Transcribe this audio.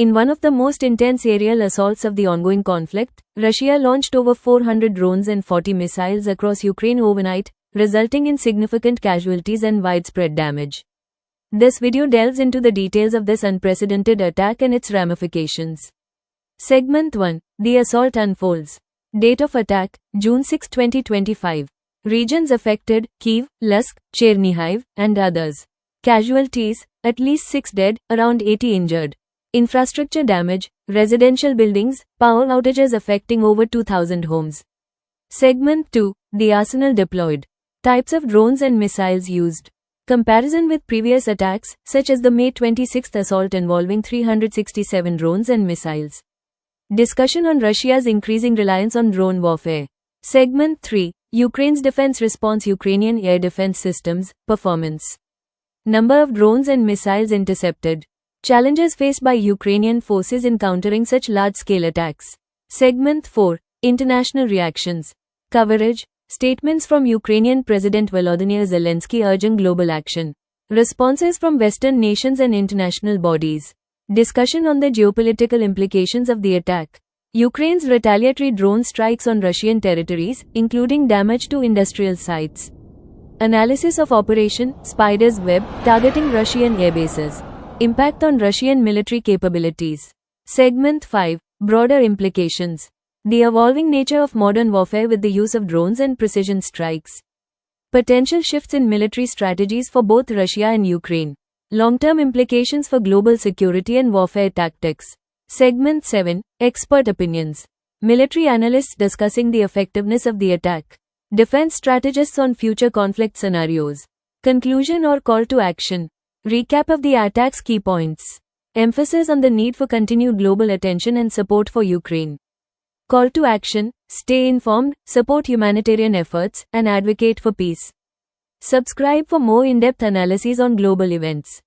In one of the most intense aerial assaults of the ongoing conflict, Russia launched over 400 drones and 40 missiles across Ukraine overnight, resulting in significant casualties and widespread damage. This video delves into the details of this unprecedented attack and its ramifications. Segment 1. The assault unfolds. Date of attack, June 6, 2025. Regions affected, Kyiv, Luhansk, Chernihiv, and others. Casualties, at least 6 dead, around 80 injured. Infrastructure damage, residential buildings, power outages affecting over 2,000 homes. Segment 2. The arsenal deployed. Types of drones and missiles used. Comparison with previous attacks, such as the May 26 assault involving 367 drones and missiles. Discussion on Russia's increasing reliance on drone warfare. Segment 3. Ukraine's defense response. Ukrainian air defense systems, performance. Number of drones and missiles intercepted. Challenges faced by Ukrainian forces in countering such large-scale attacks. Segment 4. International reactions. Coverage. Statements from Ukrainian President Volodymyr Zelensky urging global action. Responses from Western nations and international bodies. Discussion on the geopolitical implications of the attack. Ukraine's retaliatory drone strikes on Russian territories, including damage to industrial sites. Analysis of Operation Spider's Web, targeting Russian airbases. Impact on Russian military capabilities. Segment 5. Broader implications. The evolving nature of modern warfare with the use of drones and precision strikes. Potential shifts in military strategies for both Russia and Ukraine. Long-term implications for global security and warfare tactics. Segment 7. Expert opinions. Military analysts discussing the effectiveness of the attack. Defense strategists on future conflict scenarios. Conclusion or call to action. Recap of the attack's key points. Emphasis on the need for continued global attention and support for Ukraine. Call to action, stay informed, support humanitarian efforts, and advocate for peace. Subscribe for more in-depth analyses on global events.